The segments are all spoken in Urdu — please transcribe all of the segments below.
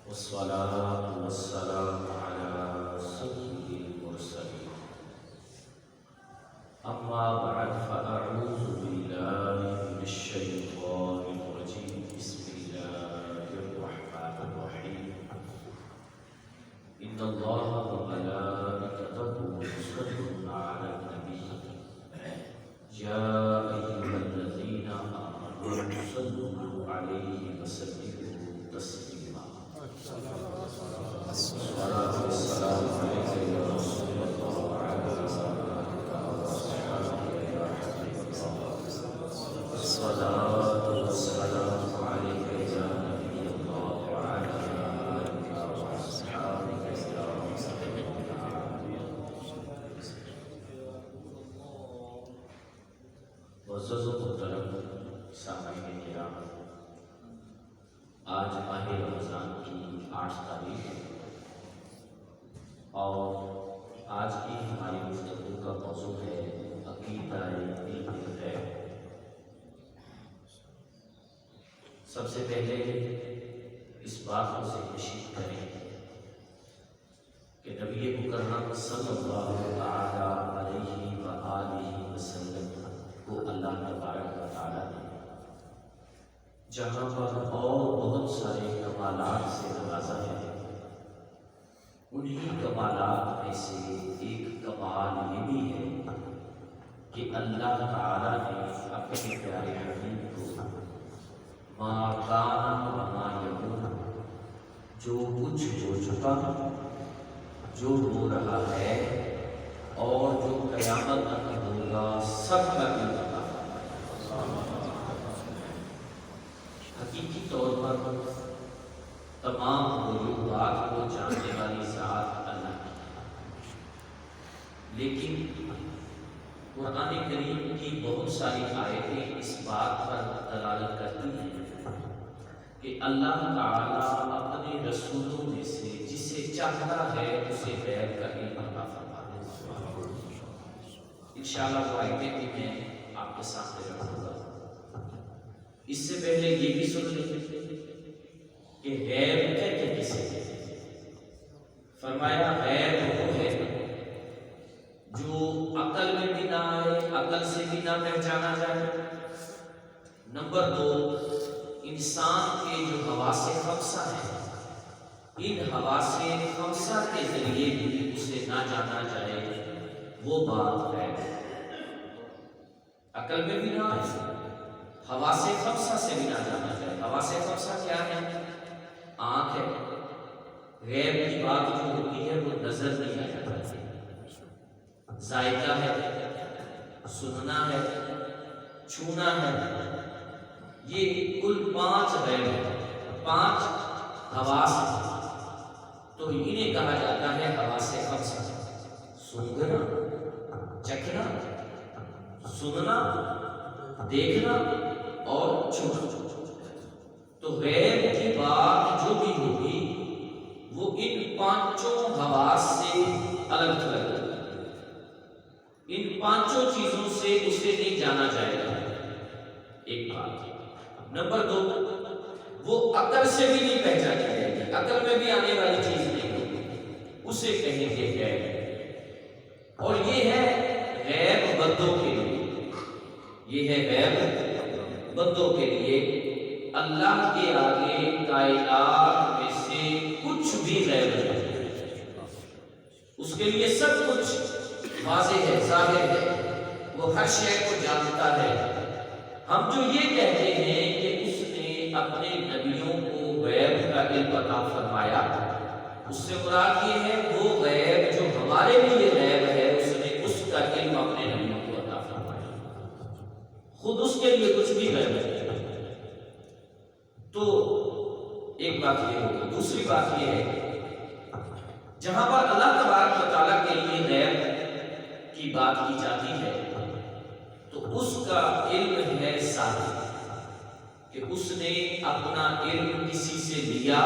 والصلاة والسلام على سيد المرسلين أما بعد فأعوذ بالله من الشيطان الرجيم بسم الله الرحمن الرحيم إن الله وملائكته يصلون على النبي يا أيها الذين آمنوا صلوا عليه وسلموا تسليما الصلاة والسلام عليك يا رسول الله وعلى آلك وأصحابك يا حبيب الله الصلاة والسلام عليك يا نبي الله وعلى آلك وأصحابك يا رسول معزز و محترم سامعین کرام، آج ماہ رمضان کی 8 تاریخ ہے اور آج کی ہماری گفتگو کا موضوع ہے عقیدہ ہے۔ سب سے پہلے اس بات کو ذکر کریں کہ نبی مکرم صلی اللہ علیہ وآلہ وسلم کو اللہ تبارک و تعالیٰ نے جہاں پر اور بہت سارے کمالات سے نوازا ہے، انہی کمالات میں سے ایک کمال یہ بھی ہے کہ اللہ تعالیٰ نے اپنے پیارے حبیب کو ما کان و ما یکون، جو کچھ ہو چکا، جو ہو رہا ہے اور جو قیامت تک ہوگا، سب کا علم عطا فرمایا۔ حقیقی طور پر تمام غیوبات کو جاننے والی ذات اللہ کی، لیکن قرآن کریم کی بہت ساری آیتیں اس بات پر دلالت کرتی ہیں کہ اللہ تعالیٰ اپنے رسولوں میں سے جسے چاہتا ہے اسے غیب کا علم عطا فرماتا ہے۔ انشاءاللہ وہ آیتیں بھی میں آپ کے سامنے رکھوں گا۔ اس سے پہلے یہ بھی سن لیں کہ غیب کہتے کسے؟ فرمایا غیب وہ ہے جو عقل میں بھی نہ آئے، عقل سے بھی نہ پہچانا جائے۔ نمبر 2، انسان کے جو حواس خمسہ ہیں، ان حواس خمسہ کے ذریعے بھی اسے نہ جانا جائے، وہ بات غیب ہے۔ عقل میں بھی نہ آئے، حواس خمسہ سے بھی نہ جانا جائے۔ حواس خمسہ کیا ہے؟ آنکھ ہے، غیب کی بات جو ہوتی ہے وہ نظر نہیں آ جاتی، ذائقہ ہے، سننا ہے، چھونا ہے، یہ کل 5 غیب ہے، 5 حواس ہیں، تو انہیں کہا جاتا ہے حواس خمسہ۔ سونگھنا، چکھنا، سننا، دیکھنا اور چھونا۔ تو غیب کی بات جو بھی ہوگی وہ ان 5 حواس سے الگ تھلگ ہوگی، ان 5 چیزوں سے اسے نہیں جانا جائے گا، ایک بات۔ نمبر 2، وہ عقل سے بھی نہیں پہچانی جائے گی، عقل میں بھی آنے والی چیز نہیں ہوگی، اسے کہیں گے غیب۔ اور یہ ہے غیب بندوں کے لیے، یہ ہے غیب بندوں کے لیے۔ اللہ کے آگے کائنات میں سے کچھ بھی غیب نہیں، اس کے لیے سب کچھ واضح ہے، ظاہر ہے، وہ ہر شے کو جانتا ہے۔ ہم جو یہ کہتے ہیں کہ اس نے اپنے نبیوں کو غیب کا علم عطا فرمایا، اس سے مراد یہ ہے وہ غیب جو ہمارے لیے غیب ہے، اس نے اس کا علم اپنے نبیوں کو عطا فرمایا، خود اس کے لیے کچھ بھی غیب نہیں۔ تو ایک بات یہ ہوگی۔ دوسری بات یہ ہے، جہاں پر اللہ تبارک و تعالیٰ کے لیے غیب کی بات کی جاتی ہے تو اس کا علم ہے ذاتی، کہ اس نے اپنا علم کسی سے لیا،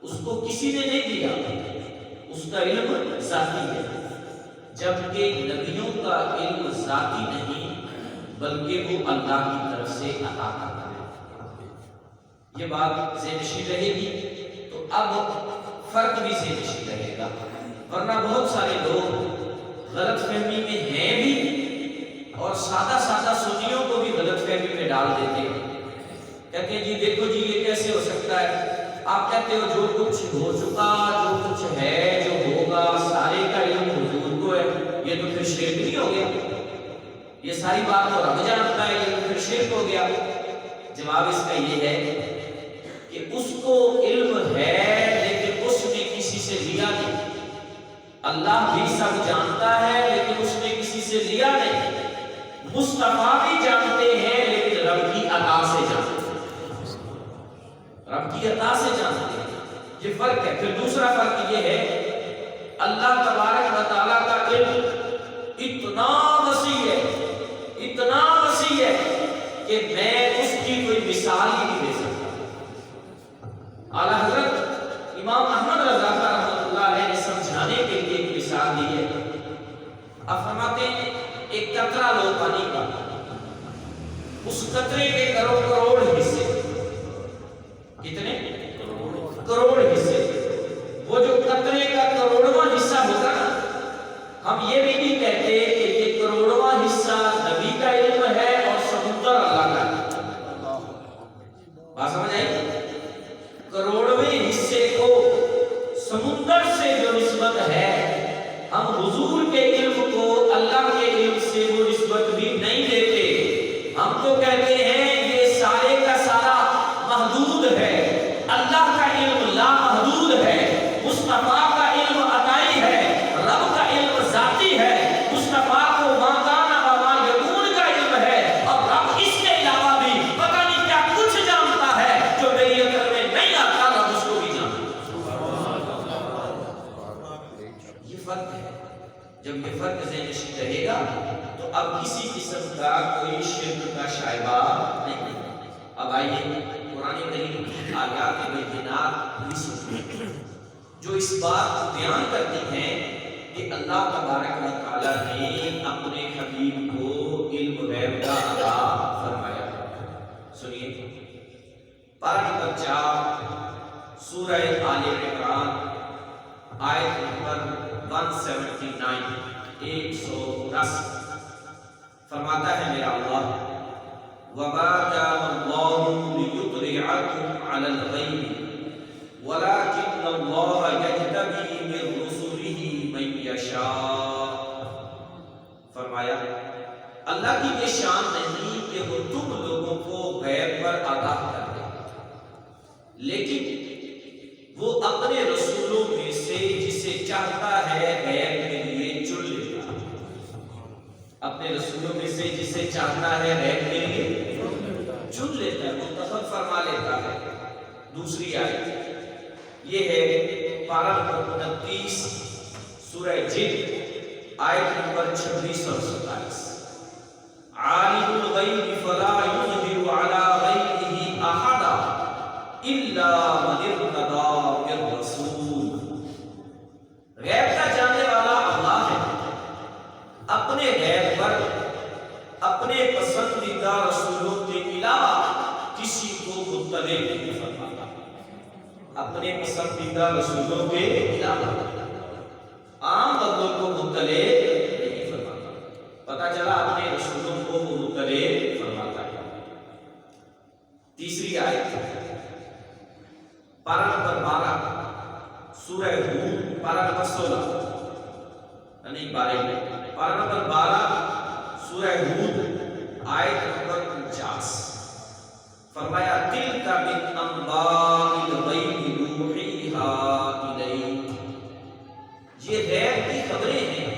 اس کو کسی نے نہیں دیا، اس کا علم ذاتی ہے۔ جبکہ نبیوں کا علم ذاتی نہیں بلکہ وہ اللہ کی طرف سے عطا کرتا ہے۔ یہ بات ذہن نشین رہے گی تو اب فرق بھی ذہن نشین رہے گا، ورنہ بہت سارے لوگ غلط فہمی میں ہیں بھی اور سادہ سادہ سنیوں کو بھی غلط فہمی میں ڈال دیتے ہیں، کہتے ہیں جی دیکھو جی یہ کیسے ہو سکتا ہے، آپ کہتے ہو جو کچھ ہو چکا، جو کچھ ہے، جو ہوگا، سارے کا علم حضور کو ہے، یہ تو پھر شرک نہیں ہو گیا؟ یہ ساری بات تو رب جانتا ہے، یہ تو پھر شرک ہو گیا؟ جواب اس کا یہ ہے کہ اس کو علم ہے لیکن اس نے کسی سے لیا نہیں۔ اللہ بھی سب جانتا ہے لیکن اس نے کسی سے لیا نہیں۔ مصطفیٰ بھی جانتے ہیں لیکن رب کی عطا سے جانتے ہیں، رب کی عطا سے جانتے ہیں، یہ فرق ہے۔ پھر دوسرا فرق یہ ہے اللہ تبارک و تعالیٰ کا علم اتنا وسیع ہے، اتنا وسیع ہے کہ میں اس کی کوئی مثال ہی نہیں دے سکتا۔ اعلیٰ حضرت امام احمد رضا رحمۃ اللہ علیہ نے سمجھانے کے لیے ایک مثال دی ہے۔ آپ فرماتے ہیں ایک قطرہ لو پانی کا، اس قطرے کے کروڑ حصے، کتنے کروڑ حصے، وہ جو قطرے کا کروڑواں حصہ ہوگا نا، ہم یہ بھی نہیں کہتے کہ یہ کروڑواں حصہ نبی کا علم ہے اور سمندر اللہ کا ہے، بات سمجھ آئی؟ کروڑویں حصے کو سمندر سے جو نسبت ہے، ہم حضور کے علم کو اللہ کے علم سے وہ نسبت بھی نہیں دیتے، ہم تو کہتے ہیں یہ سارے کا سارا محدود ہے، اللہ کا علم لامحدود ہے، مصطفیٰ کا علم عطائی ہے، رب کا علم ذاتی ہے، مصطفیٰ کو ما کان و ما یکون کا علم ہے، اور رب اس کے علاوہ بھی پتہ نہیں کیا کچھ جانتا ہے جو میری عقل میں نہیں آتا، رب اس کو بھی جانتا۔ یہ فرق ہے۔ جب یہ فرق ذہن نشین رہے گا تو اب کسی قسم کا کوئی شرک کا شائبہ نہیں ہے۔ اب آئیے قرآن کریم کی آیات بینات بھی سنیں جو اس بات کو بیان کرتی ہیں کہ اللہ تبارک و تعالیٰ نے اپنے حبیب کو علم غیب کا عطا فرمایا۔ سنیے پارہ نمبر 4 سورہ آل عمران آیت نمبر 179 110 فرماتا ہے میرا اللہ وَمَا كَانَ اللَّهُ لِيُطْلِعَكُمْ عَلَى الْغَيْبِ وَلَكِنَّ اللَّهَ يَجْتَبِي مِن رُّسُلِهِ مَن يَشَاءُ۔ فرمایا اللہ کی یہ شان نہیں کہ وہ تم لوگوں کو غیب پر آگاہ کر دے، لیکن وہ اپنے رسولوں میں سے جسے چاہتا ہے غیب کے لیے چن لیتا ہے، اپنے رسولوں میں سے جسے چاہتا ہے غیب کے لیے چن لیتا ہے، منتخب فرما لیتا ہے۔ دوسری آیت یہ ہے پارہ نمبر 29 سورہ جن آیت نمبر 26 اور 27 عالم الغیب فلا یظہر علی غیبہ احدا الا من ارتضی من رسول۔ غیب کا جاننے والا اللہ ہے، اپنے غیب پر اپنے پسندیدہ رسولوں کے علاوہ کسی کو مطلع نہیں فرماتا، اپنے پسندیدہ رسولوں کے علاوہ عام بندوں کو مطلع نہیں فرماتا۔ پتہ چلا اپنے رسولوں کو وہ مطلع فرماتا ہے۔ تیسری آیت پارہ نمبر 12 سورہ ہود پارہ نمبر 16 نہیں 12 پارہ نمبر 12 سورہ ہود آیت نمبر 49 فرمایا تِلْکَ مِنْ أَنْبَاءِ الْغَیْبِ نُوحِیہا اِلَیْکَ، یہ غیب کی خبریں ہیں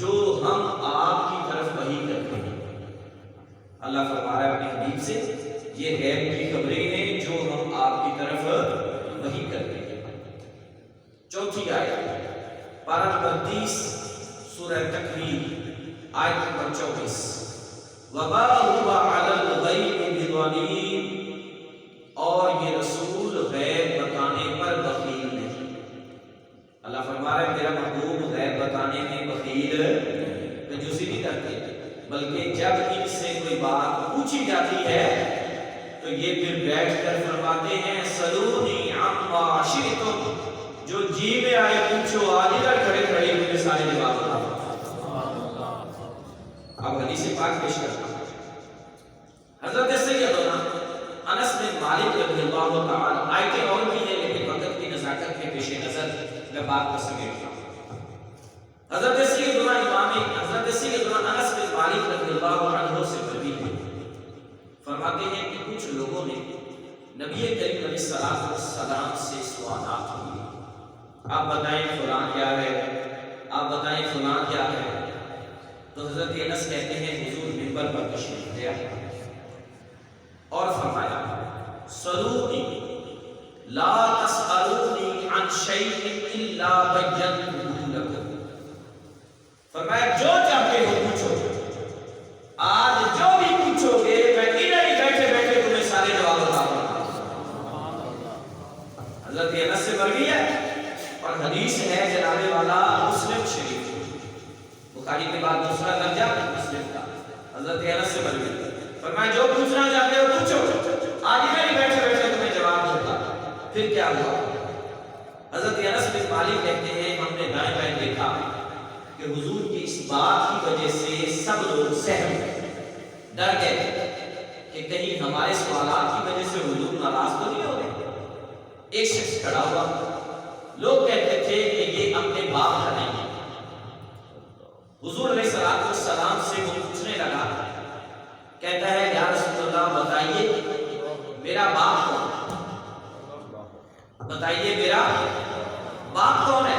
جو ہم آپ کی طرف وحی کرتے ہیں۔ اللہ فرما رہا ہے اپنے حبیب سے یہ غیب کی خبریں ہیں جو ہم آپ کی طرف وحی کرتے ہیں۔ چوتھی آیت پارہ نمبر 30 سورہ تکویر آیت نمبر 24 وَمَا هُوَ عَلَى الْغَیْبِ بِضَنِینٍ، اور یہ رسول غیب بتانے پر بخیل نہیں۔ اللہ فرما رہا ہے میرا محبوب غیب بتانے میں بخیل کنجوسی نہیں کرتے، بلکہ جب ان سے کوئی بات پوچھی جاتی ہے تو یہ پھر بیٹھ کر فرماتے ہیں سلونی عما شئتم، جو جی میں آئے پوچھو، آج ادھر کھڑے کھڑے مجھے سارے جواب بتاؤ۔ اب حدیث پاک پیش کرتا ہوں۔ حضرت سیدنا انس بن مالک رضی اللہ تعالی، آیتیں اور بھی ہیں لیکن وقت کی نزاکت کے پیش نظر میں بات کو سمیٹتا ہوں۔ حضرت سیدنا انس بن مالک رضی اللہ عنہ سے مروی ہے، فرماتے ہیں کہ کچھ لوگوں نے نبی کریم علیہ السلام سے سوالات کیے، آپ بتائیں فلاں کیا ہے، آپ بتائیں فلاں کیا ہے۔ تو حضرت انس کہتے ہیں حضور منبر پر تشریف لے آئے اور فرمایا سلونی لا تسألونی عن شیء الا بینته لکم، فرمایا جو چاہتے ہو پوچھو، آج جو بھی پوچھو گے میں ادھر ہی بیٹھے بیٹھے تمہیں سارے جواب بتاؤں گا۔ حضرت انس سے مروی ہے اور حدیث ہے جناب والا مسلم شریف، بخاری کے بعد دوسرا درجہ مسلم کا، حضرت انس سے مروی ہے، فرمایا جو پوچھنا چاہتے ہو پوچھو، آج ادھر ہی بیٹھے بیٹھے تمہیں جواب دوں گا۔ پھر کیا ہوا؟ حضرت انس بن مالک کہتے ہیں ہم نے دائیں بائیں دیکھا کہ حضور کی اس بات کی وجہ سے سب لوگ سہم ڈر گئے کہ کہیں ہمارے سوالات کی وجہ سے حضور ناراض تو نہیں ہو گئے۔ ایک شخص کھڑا ہوا، لوگ کہتے تھے کہ یہ اپنے باپ کا نہیں ہے۔ حضور علیہ السلام سے وہ پوچھنے لگا، کہتا ہے یا رسول اللہ بتائیے میرا باپ کون ہے، بتائیے میرا باپ کون ہے۔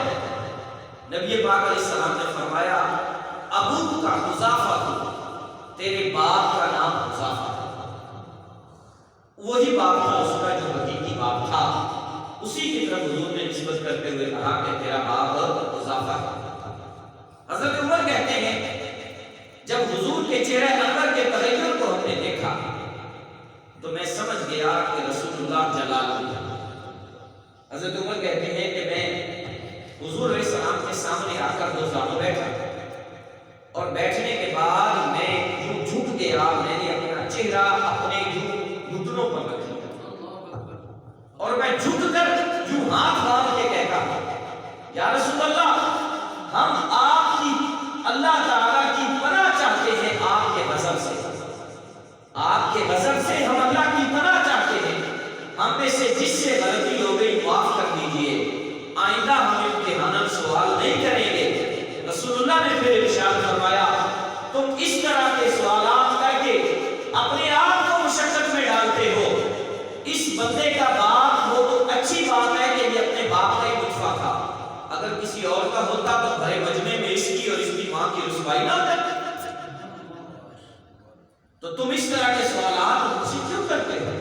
نبی پاک علیہ السلام نے فرمایا ابو کا حذافہ تھا، تیرے باپ کا نام حذافہ تھا، وہی باپ تھا اس کا جو حقیقی باپ تھا، اسی کی طرف حضور نے نسبت کرتے ہوئے کہا کہ تیرا باپ حذافہ ہے۔ حضرت عمر کہتے ہیں جب حضور کے چہرے انور کے تغیر کو ہم نے دیکھا تو میں سمجھ گیا کہ رسول اللہ جلال اللہ۔ حضرت عمر کہتے ہیں کہ میں حضور علیہ السلام کے سامنے آ کر دو زانوں بیٹھا اور بیٹھنے کے بعد میں یوں جھک گیا، میں نے اپنا چہرہ اپنے گھٹنوں پر رکھ لیا اور میں جھک کر یوں ہاتھ باندھ کے کہتا یا رسول اللہ ہم آپ کی اللہ تعالیٰ کی پناہ چاہتے ہیں، آپ کے غضب سے، آپ کے غضب سے ہم اللہ کی پناہ چاہتے ہیں، ہم میں سے جس سے غلطی ہو گئی معاف کر دیجئے، آئندہ ہم امتحاناً سوال نہیں کریں گے۔ رسول اللہ نے پھر ارشاد فرمایا تم اس طرح کے سوالات کر کے اپنے آپ کو مشقت میں ڈالتے ہو، اس بندے کا باپ ہو تو اچھی بات ہے کہ یہ اپنے باپ کا ہی نطفہ تھا، اگر کسی اور کا ہوتا تو بھرے مجمع میں اس کی اور اس کی ماں کی رسوائی نہ کرتے، تو تم اس طرح کے سوالات مجھ سے کیوں کرتے ہو؟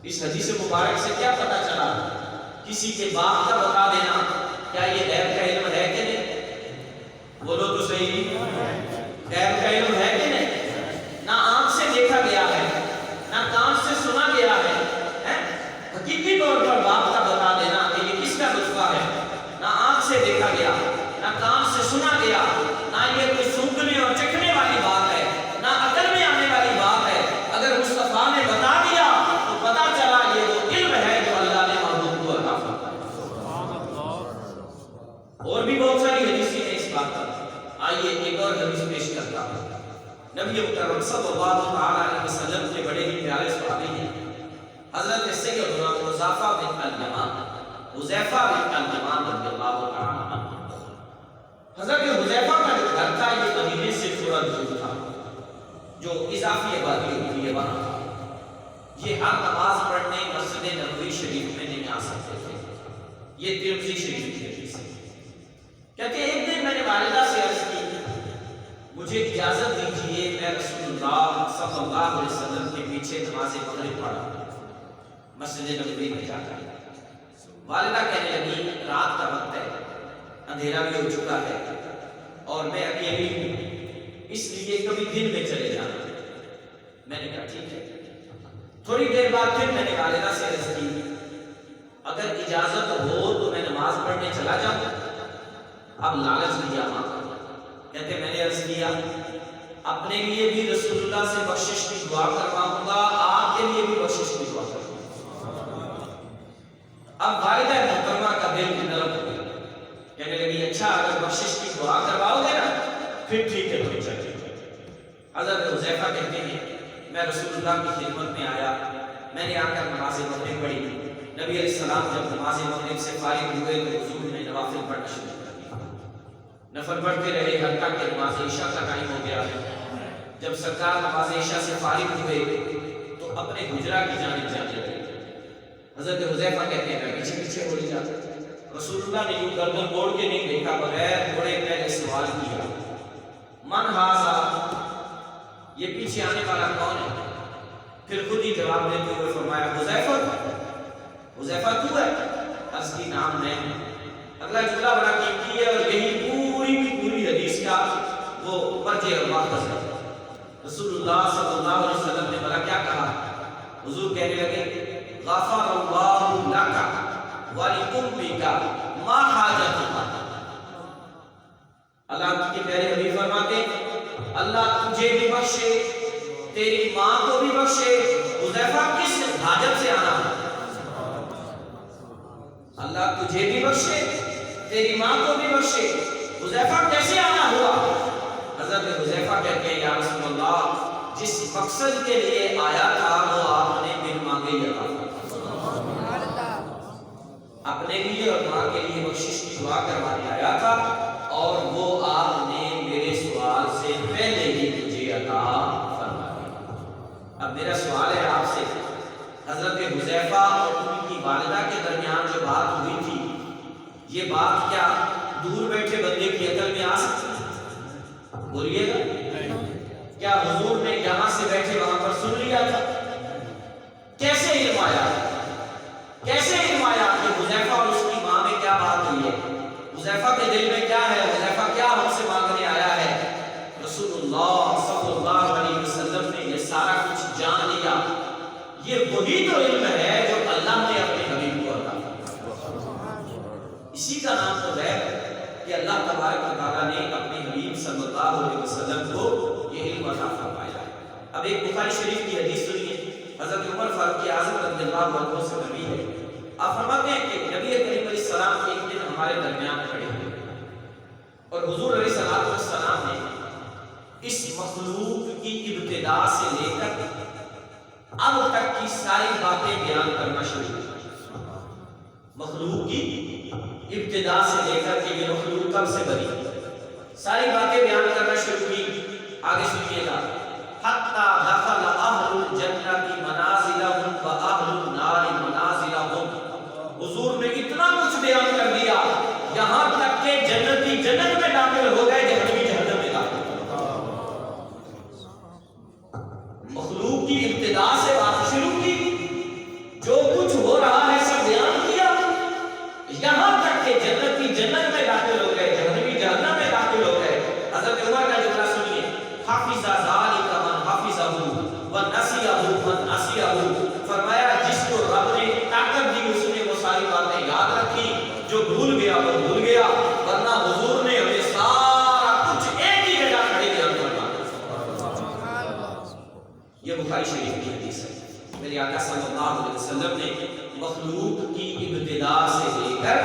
اس حدیث مبارک سے کیا پتہ چلا؟ کسی کے باپ کا بتا دینا کیا یہ غیب کا علم ہے کہ نہیں؟ بولو تو صحیح، غیب کا علم ہے کہ نہیں؟ نہ آنکھ سے دیکھا گیا ہے، نہ کان سے سنا گیا ہے، حقیقی طور پر باپ کا بتا دینا کہ یہ کس کا نطفہ ہے، نہ آنکھ سے دیکھا گیا، نہ کان سے سنا گیا، نہ یہ کوئی سونگنے اور چکھنے والی بات ہے، نہ عقل میں آنے والی بات ہے۔ اگر مصطفیٰ نے بتا دیا تو پتا چلا یہ وہ علم ہے جو اللہ نے محبوب کو عطا فرمایا۔ اور بھی بہت ساری حدیثیں ہیں اس بات پر، آئیے ایک اور حدیث پیش کرتا ہوں۔ نبی مکرم صلی اللہ علیہ وسلم کے بڑے ہی پیارے صحابی ہیں حضرت سیدنا حذیفہ بن الیمان، حذیفہ بن الیمان رضی اللہ تعالی عنہ۔ حضرت حذیفہ کا جو گھر تھا یہ مدینے سے تھوڑا دور تھا، جو اضافی آبادی ہوتی ہے وہاں تھا۔ یہ ہر نماز پڑھنے مسجد نبوی شریف میں نہیں آ سکتے تھے، یہ ترمذی شریف کی حدیث ہے۔ کہتے ہیں ایک دن میں نے والدہ سے عرض کی مجھے اجازت دیجیے میں رسول اللہ صلی اللہ علیہ وسلم کے پیچھے نماز مغرب پڑھا مسجد نبوی میں جا کر۔ والدہ کہنے لگی رات کا وقت ہے، اندھیرا بھی ہو چکا ہے اور میں اکیلی ہوں، اس لیے کبھی دن میں چلے جانا۔ میں نے کہا ٹھیک ہے۔ تھوڑی دیر بعد پھر میں نے والدہ سے عرض کی اگر اجازت ہو تو میں نماز پڑھنے چلا جاؤں۔ اب لالچ لیا ماں، کہتے میں نے عرض کیا اپنے لیے بھی رسول اللہ سے بخشش کی دعا کرواؤں گا، آپ کے اللہ کی خدمت میں آیا، میں نے آ کر نماز مغرب پڑھی۔ نبی علیہ السلام جب نماز مغرب سے فارغ ہوئے تو حضور نے نوافل پڑھنا شروع کر دیا، نفل پڑھتے رہے حتیٰ کہ نماز عشاء کا ٹائم ہو گیا۔ جب سرکار نماز عشاء سے فارغ ہوئے تو اپنے حجرہ کی جانب جانے لگے۔ حضرت حذیفہ کہتے ہیں میں پیچھے پیچھے ہو جاتا، رسول اللہ نے یوں گردن موڑ کے نہیں دیکھا، بغیر تھوڑے پہلے سوال کیا، من ھذا، یہ پیچھے آنے والا کون ہے؟ پھر خود ہی جواب دیتے ہوئے فرمایا حذیفہ، حذیفہ تو ہے؟ عرض کی نام میں۔ اگلا جملہ بڑا قیمتی ہے اور یہی پوری کی پوری حدیث کا وہ مرجع اور ماخذ ہے۔ رسول اللہ صلی اللہ علیہ وسلم نے بڑا کیا کہا؟ حضور کہنے لگے غفر اللہ لک ولأمک ما حاجتک، اللہ کے پیارے حبیب فرماتے اللہ تجھے بھی بخشے، تیری ماں کو بھی بخشے۔ حذیفہ کس حاجت سے آنا؟ اللہ تجھے بھی بخشے، تیری ماں کو بھی بخشے، حذیفہ کیسے آنا ہوا؟ حضرت حذیفہ کہتے ہیں یا رسول اللہ جس مقصد کے لیے آیا تھا وہ آپ نے بن مانگے ہی عطا فرمایا، اپنے لیے اور ماں کے لیے بخشش کی دعا کروانے آیا تھا اور وہ آپ نے میرے سوال سے پہلے ہی مجھے عطا فرما دیا۔ اب میرا سوال ہے آپ سے، حضرت حذیفہ اور ان کی والدہ کے درمیان جو بات ہوئی تھی، یہ بات کیا دور بیٹھے بندے کی عقل میں آ سکتی ہے؟ بولیے گا، کیا حضور نے یہاں سے بیٹھے وہاں پر سن لیا تھا؟ کیسے علم آیا؟ کیسے علم آیا کہ حذیفہ اور اس کی ماں میں کیا بات ہوئی ہے؟ حذیفہ کے دل میں کیا ہے؟ حذیفہ کیا ہم سے مانگنے آیا ہے؟ رسول اللہ صلی اللہ علیہ وسلم نے یہ سارا کچھ جان لیا۔ یہ وہی تو علم ہے جو اللہ نے اپنے حبیب کو عطا فرمایا۔ اسی کا نام تو ہے کہ اللہ تبارک و تعالیٰ نے اپنے حبیب صلی اللہ علیہ وسلم کو یہ علم عطا فرمایا۔ اب ایک بخاری شریف کی حدیث سنیے، حضرت عمر فاروق اعظم رضی اللہ عنہ سے نبی ہے، آپ فرماتے ہیں کہ نبی کریم علیہ السلام ایک دن ہمارے درمیان کھڑے ہوئے اور حضور علیہ السلام نے اس مخلوق کی ابتدا سے لے کر اب تک کی ساری باتیں بیان کرنا شروع کی۔ مخلوق کی ابتدا سے لے کر کے یہ مخلوق کب سے بنی، ساری باتیں بیان کرنا شروع کی۔ آگے سنیے گا، حتی دخل اہل الجنت منازلہم و اہل النار منازلہم، حضور نے اتنا کچھ بیان کر دیا یہاں تک کہ جنتی جنت میں داخل ہو گئے، جہنمی جہنم میں داخل ہو گئے۔ مخلوق کی ابتدا سے بات شروع کی، جو کچھ ہو رہا ہے سب بیان کیا، یہاں تک کہ جنتی جنت میں داخل ہو گئے، جہنمی جہنم میں داخل ہو گئے۔ حضرت عمر کا جملہ سنیے، حافظ ذالک من حفظہ ونسیہ من نسیہ، فرمایا جس کو رب نے طاقت دی اس نے وہ ساری باتیں یاد رکھی، جو بھول گیا وہ بھول گیا، ورنہ حضور نے ہمیں سارا کچھ ایک ہی جگہ کھڑے بیان فرمایا۔ یہ بخاری شریف کی حدیث ہے۔ میرے آقا صلی اللہ علیہ وسلم نے مخلوق کی ابتدا سے لے کر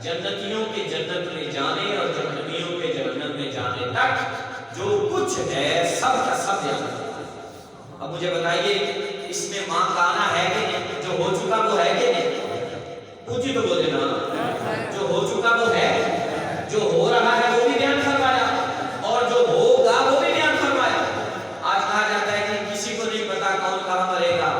جنتیوں کے جنت میں جانے اور جہنمیوں کے جہنم میں جانے تک جو کچھ ہے سب کا سب بیان کرتا۔ اب مجھے بتائیے اس میں ماں کا آنا ہے کہ نہیں؟ جو ہو چکا وہ ہے کہ نہیں؟ اونچی تو بولے نا، جو ہو چکا وہ ہے، جو ہو رہا ہے وہ بھی بیان فرمایا اور جو ہوگا وہ بھی بیان فرمایا۔ آج کہا جاتا ہے کہ کسی کو نہیں پتا کون کہاں مرے گا،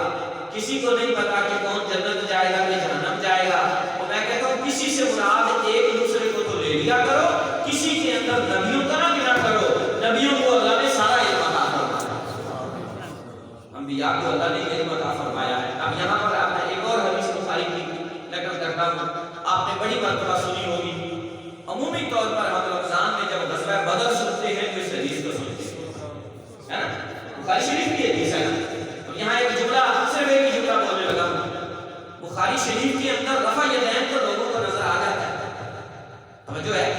کسی کو نہیں پتا کہ کون جنت جائے گا کہ جہنم جائے گا، اور میں کہتا ہوں کسی سے مراد ایک دوسرے کو تو لے لیا کرو، کسی کے اندر نبیوں کا نہ گنا کرو۔ نبیوں کو اللہ نے سارا علم عطا فرمایا، انبیاء کو اللہ نے علم عطا فرمایا ہے۔ اب یہاں پر آپ نے ایک اور حدیث بخاری کی نقل کرتا ہوں، آپ نے بڑی مرتبہ سنی ہوگی۔ عمومی طور پر ہم رمضان میں جب غزوہ بدر سنتے ہیں تو اس حدیث کو سنتے ہیں، ہے نا؟ بخاری شریف کی حدیث ہے نا۔ اور یہاں ایک جملہ صرف ایک ہی جملہ بولنے لگا ہوں، بخاری شریف کے اندر رفع یدین تو لوگوں کو نظر آ جاتا ہے، توجہ ہے،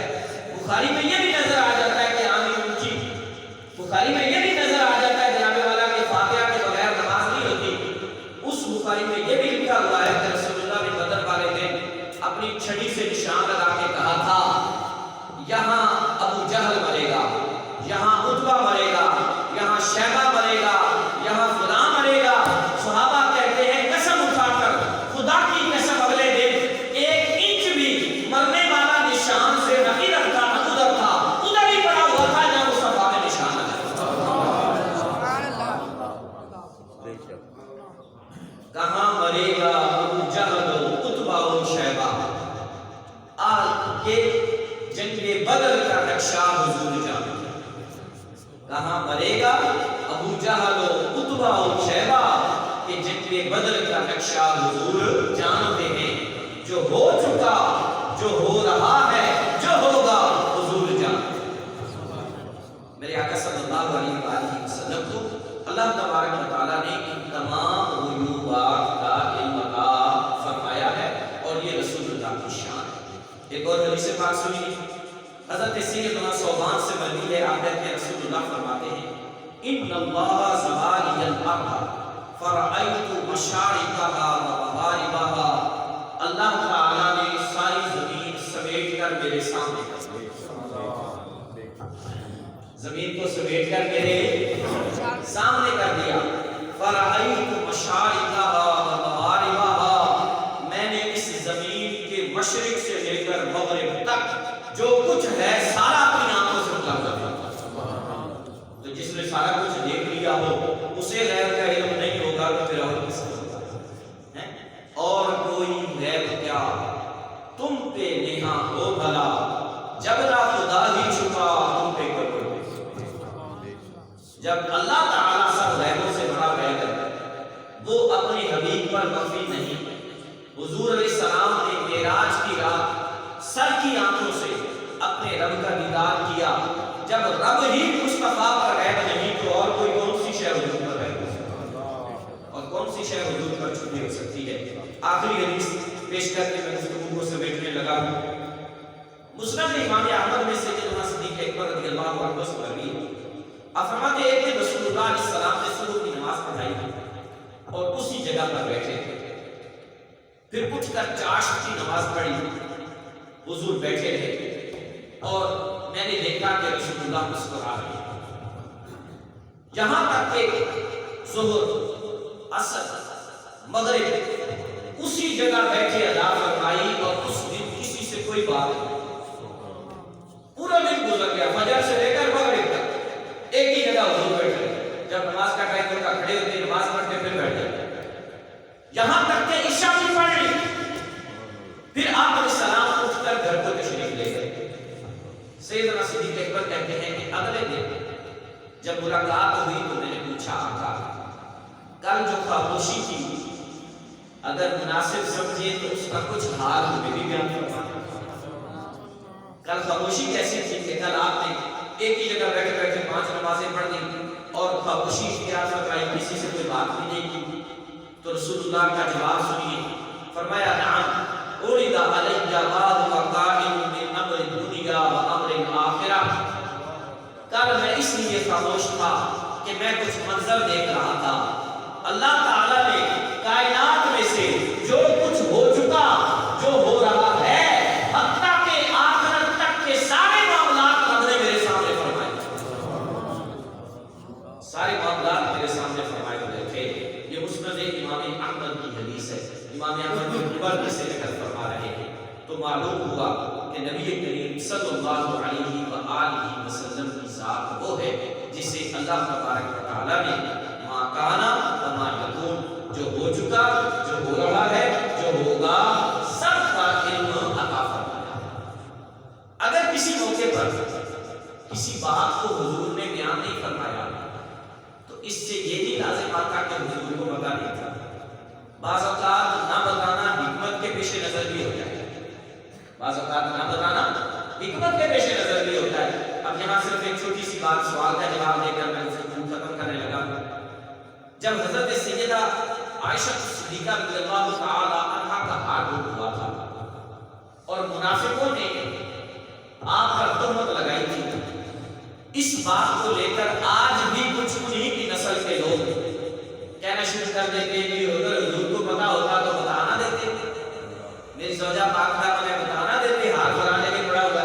بخاری میں یہ بھی نظر آ جاتا ہے کہ آمین اونچی، بخاری میں یہ بھی نظر آ جاتا ہے جناب والا کہ فاتحہ کے بغیر نماز نہیں ہوتی۔ اس بخاری میں یہ بھی لکھا ہوا ہے کہ رسول اللہ نے بدر والے دن اپنی چھڑی سے نشان لگا کے کہا تھا یہاں ابو جہل مرے گا، یہاں عتبہ مرے گا، یہاں شیبہ مرے گا، یہاں فلاں کہاں مرے گا ابو جہل و عتبہ و شیبہ، کہ جنگ بدر کا نقشہ حضور جانتے ہیں۔ کہاں مرے گا ابو جہل و عتبہ و شیبہ، کہ جنگ بدر کا نقشہ حضور جانتے ہیں۔ جو ہو چکا، جو ہو رہا ہے، جو ہوگا حضور جانتے ہیں۔ میرے آقا صلی اللہ علیہ وآلہ وسلم کو اللہ تبارک و تعالیٰ نے ان تمام غیوبات کا علم عطا فرمایا ہے، اور یہ رسول اللہ کی شان ہے۔ ایک اور حدیث پاک سنیے، حضرت سیدنا ثوبان سے مروی ہے، آخر کے رسول اللہ فرماتے ہیں ان اللہ زوال الارض فرأیت مشارقها ومغاربها، اللہ تعالیٰ نے ساری زمین سمیٹ کر میرے سامنے کر دیا، زمین کو سمیٹ کر میرے سامنے کر دیا۔ فرأیت مشارقها ومغاربها، میں نے اس زمین کے مشرق سے لے کر مغرب تک جو کچھ ہے سارا اپنی آنکھوں سے مطلع کر دیا۔ تو جس نے سارا کچھ دیکھ لیا ہو اسے غیب کا علم نہیں ہوگا تو پھر اور کس کو ہوگا؟ اور کوئی غیب کیا تم پہ نیہا ہو بھلا، جب نہ خدا ہی چھپا تم پہ کوئی۔ جب اللہ تعالیٰ سب غیبوں سے بڑا غیب ہے، وہ اپنے حبیب پر مخفی نہیں۔ حضور علیہ السلام نے معراج کی رات سر کی آنکھوں سے اپنے رب کا دیدار کیا۔ جب رب ہی مصطفیٰ کا غیب نہیں تو اور کوئی کون سی شے حضور پر غیب ہو سکتی ہے، اور کون سی شے حضور پر چھپی ہو سکتی ہے؟ آخری حدیث پیش کر کے میں گفتگو کو سمیٹنے لگا ہوں۔ مسند امام احمد میں سیدنا صدیق اکبر رضی اللہ عنہ سے مروی ہے، آپ فرماتے ہیں کہ رسول اللہ علیہ السلام نے صبح کی نماز پڑھائی اور اسی جگہ پر بیٹھے تھے، پھر اٹھ کر چاشت کی نماز پڑھی، حضور بیٹھے رہے اور میں نے دیکھا کہ رسول اللہ مسکرا رہے ہیں، یہاں تک کہ ظہر، عصر، مغرب اسی جگہ بیٹھے ادا فرمائی، اور اس دن کسی سے کوئی بات نہیں۔ پورا دن گزر گیا، فجر سے لے کر مغرب تک ایک ہی جگہ حضور بیٹھے، جب نماز کا ٹائم ہوتا کھڑے ہوتے نماز پڑھ کے پھر بیٹھ جاتے، یہاں تک کہ عشاء بھی پڑھ لی۔ پھر آپ علیہ السلام اٹھ کر گھر کو تشریف لے گئے۔ سیدنا صدیق اکبر کہتے ہیں کہ اگلے دن جب ملاقات ہوئی تو میں نے پوچھا آقا کل جو خاموشی تھی اگر مناسب سمجھے تو اس کا کچھ حال ہمیں بھی بیان فرمائیں۔ کل خاموشی کیسی تھی کہ کل آپ نے ایک ہی جگہ بیٹھے بیٹھے 5 نمازیں پڑھ دی اور خاموشی اختیار فرمائی، کسی سے کوئی بات بھی نہیں کی؟ تو رسول اللہ کا جواب سنیے، فرمایا نعم اُرِدَ عَلَيَّ ذَلِكَ قَائِمٌ مِّنْ أَمْرِ الدُّنْيَا وَأَمْرِ الْآخِرَةِ۔ کل میں اس لیے خاموش تھا کہ میں کچھ منظر دیکھ رہا تھا۔ اللہ تعالیٰ نے کائنات میں سے جو کچھ ہو چکا، جو ہو رہا ہے، حتیٰ کہ آخرت تک کے سارے معاملات رب نے میرے سامنے فرمائے، سارے معاملات میرے سامنے فرمائے ہوئے تھے۔ یہ مسند امام احمد کی حدیث ہے، امام احمد بن حنبل سے نقل فرما رہے ہیں۔ تو معلوم ہوا کہ نبی کریم صلی اللہ علیہ وآلہ وسلم کی ذات وہ ہے جسے اللہ تبارک و تعالیٰ نے ما کانا وما یکون، جو ہو چکا، جو ہو رہا ہے، جو ہوگا، سب کا علم عطا فرمایا۔ اگر کسی موقع پر کسی بات کو حضور نے بیان نہیں فرمایا تو اس سے یہ نہیں لازم آتا کہ حضور کو پتہ نہیں تھا۔ بعض اوقات نہ بتانا حکمت کے پیش نظر بھی ہوتا ہے، بعض اوقات نہ بتانا حکمت کے پیش نظر بھی ہوتا ہے۔ اب یہاں صرف ایک چھوٹی سی بات سوال کا جواب دے کر میں اسے ختم کرنے لگا۔ جب حضرت سیدہ عائشہ صدیقہ رضی اللہ تعالی عنہا کا ہاتھ ہوا تھا اور منافقوں نے آپ پر تہمت لگائی تھی، اس بات کو لے کر آج بھی کچھ انہی کی نسل کے لوگ کہنا شروع کر دیتے کہ اگر حضور کو پتا ہوتا تو بتانا دیتے، میری زوجہ پاک دا مجھے بتانا دیتے، ہاتھ بنانے کے بڑا ہوگا۔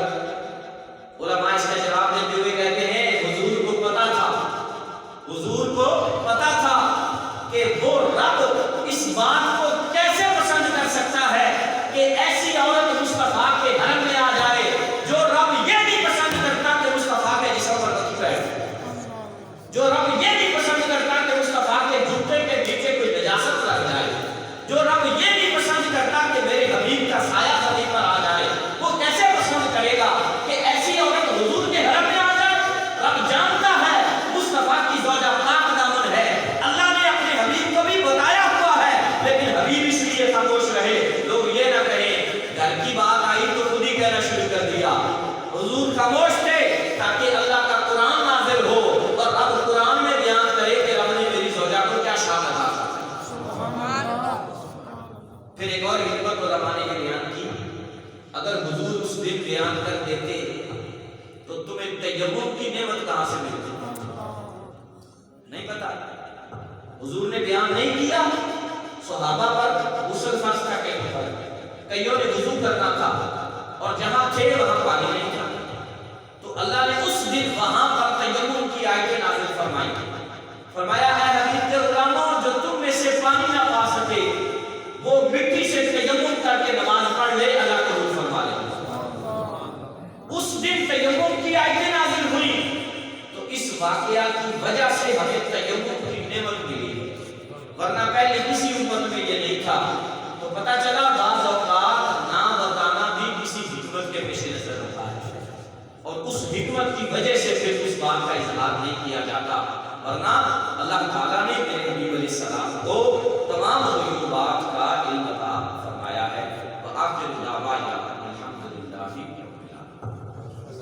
علماء اس کا جواب دیتے ہوئے کہتے ہیں حضور کو پتا تھا، حضور کو پتا تھا کہ وہ رب اس بات کو کیسے پسند کر سکتا ہے کہ ایسی عورت مصطفیٰ کے حرم میں آ جائے جو رب یہ نہیں پسند کرتا کہ مصطفیٰ کے جسم پر رکھی ہے، جو رب یہ نہیں پسند کرتا کہ مصطفیٰ کے جوتے کے نیچے کوئی نجاست لگ جائے۔ خاموش تھے تاکہ اللہ کا قرآن نازل ہو اور اب قرآن میں بیان کرے کہ رب نے میری زوجہ کو کیا شان عطا فرمائی۔ پھر ایک اور حکمت علماء نے یہ بیان کی، اگر حضور اس دن بیان کر دیتے تو تمہیں تیمم کی نعمت کہاں سے ملتی؟ نہیں پتا۔ حضور نے بیان نہیں کیا، صحابہ پر غسل فرض تھا، کئیوں نے وضو کرنا تھا اور جہاں تھے وہاں پانی نہیں تھا، تو اللہ نے اس دن وہاں پر تیمم کی آیتیں نازل فرمائی، فرمایا اے حبیب کے غلاموں جو تم میں سے پانی نہ پا سکے وہ مٹی سے تیمم کر کے نماز پڑھ لے، اللہ قبول فرما لے۔ اس دن تیمم کی آیتیں نازل ہوئی تو اس واقعہ کی وجہ سے ہمیں تیمم کی نعمت ملی، ورنہ پہلے کسی امت میں یہ نہیں تھا۔ تو پتہ چلا بعض اوقات نہ بتانا بھی کسی حکمت کے پیش نظر ہوتا ہے، اور اس حکمت کی وجہ سے پھر اس بات کا اظہار نہیں کیا جاتا، ورنہ اللہ تعالیٰ نے میرے نبی علیہ السلام کو تمام غیوبات کا علم عطا فرمایا ہے۔ وآخر